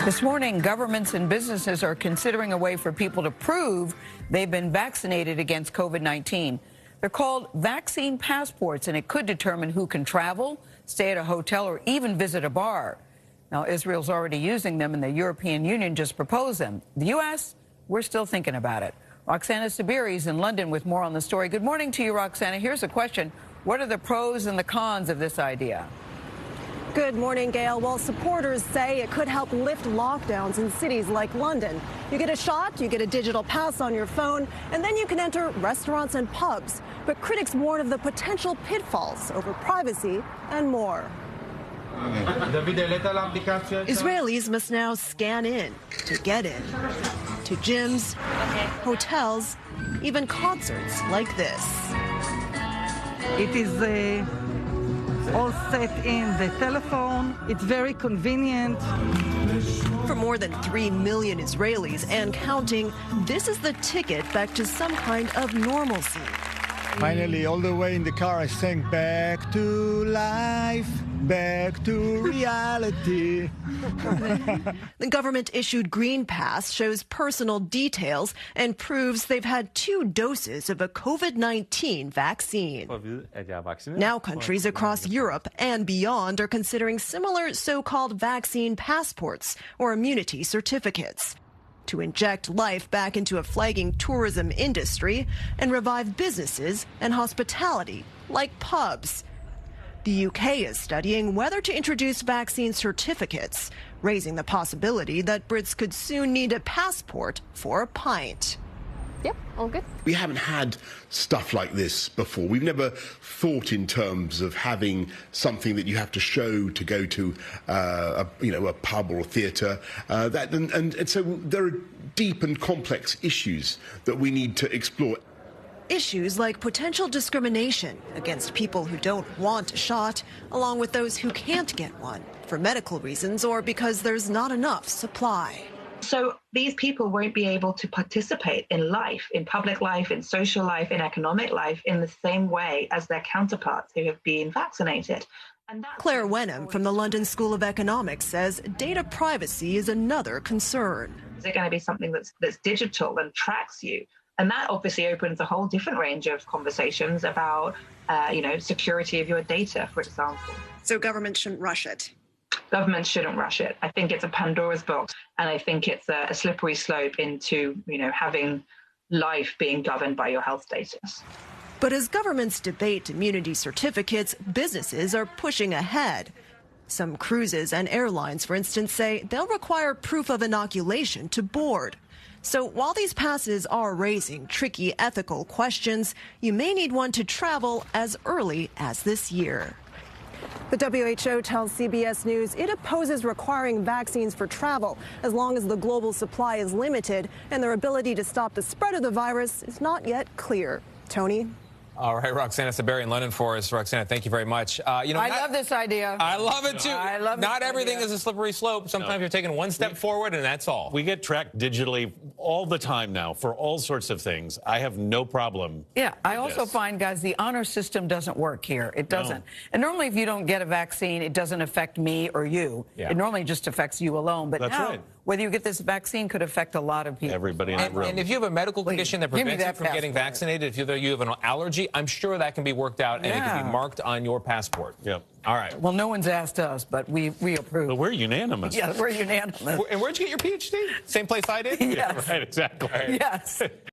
This morning, governments and businesses are considering a way for people to prove they've been vaccinated against COVID-19. They're called vaccine passports, and it could determine who can travel, stay at a hotel, or even visit a bar. Now, Israel's already using them, and the European Union just proposed them. The U.S., we're still thinking about it. Roxana Saberi is in London with more on the story. Good morning to you, Roxana. Here's a question. What are the pros and the cons of this idea? Good morning, Gail. Well, supporters say it could help lift lockdowns in cities like London. You get a shot, you get a digital pass on your phone, and then you can enter restaurants and pubs. But critics warn of the potential pitfalls over privacy and more. Israelis must now scan in to get in to gyms, hotels, even concerts like this. It is all set in the telephone. It's very convenient. For more than 3 million Israelis and counting, this is the ticket back to some kind of normalcy. Finally, all the way in the car, I sang back to life, back to reality. The government-issued Green Pass shows personal details and proves they've had 2 doses of a COVID-19 vaccine. Now countries across Europe and beyond are considering similar so-called vaccine passports or immunity certificates to inject life back into a flagging tourism industry and revive businesses and hospitality like pubs. The UK is studying whether to introduce vaccine certificates, raising the possibility that Brits could soon need a passport for a pint. Yep, all good. We haven't had stuff like this before. We've never thought in terms of having something that you have to show to go to a pub or a theatre. And so there are deep and complex issues that we need to explore. Issues like potential discrimination against people who don't want a shot, along with those who can't get one for medical reasons or because there's not enough supply. So these people won't be able to participate in life, in public life, in social life, in economic life, in the same way as their counterparts who have been vaccinated. Claire Wenham from the London School of Economics says data privacy is another concern. Is it going to be something that's digital and tracks you? And that obviously opens a whole different range of conversations about, security of your data, for example. So government shouldn't rush it. Government shouldn't rush it. I think it's a Pandora's box, and I think it's a slippery slope into, having life being governed by your health status. But as governments debate immunity certificates, businesses are pushing ahead. Some cruises and airlines, for instance, say they'll require proof of inoculation to board. So while these passes are raising tricky ethical questions, you may need one to travel as early as this year. The WHO tells CBS News it opposes requiring vaccines for travel as long as the global supply is limited and their ability to stop the spread of the virus is not yet clear. Tony? All right, Roxana Saberi in London for us. Roxana, thank you very much. I love this idea. I love it, too. I love it. Not everything is a slippery slope. Sometimes you're taking one step forward, and that's all. We get tracked digitally all the time now for all sorts of things. I have no problem. Yeah, I also find, guys, the honor system doesn't work here. It doesn't. No. And normally, if you don't get a vaccine, it doesn't affect me or you. Yeah. It normally just affects you alone. But that's now, right. Whether you get this vaccine could affect a lot of people. Everybody in the room. And if you have a medical condition that prevents you from getting vaccinated, if you have an allergy, I'm sure that can be worked out and it can be marked on your passport. Yep. All right. Well, no one's asked us, but we approve. But we're unanimous. Yeah, we're unanimous. And where'd you get your PhD? Same place I did? Yes. Yeah, right, exactly. Yes.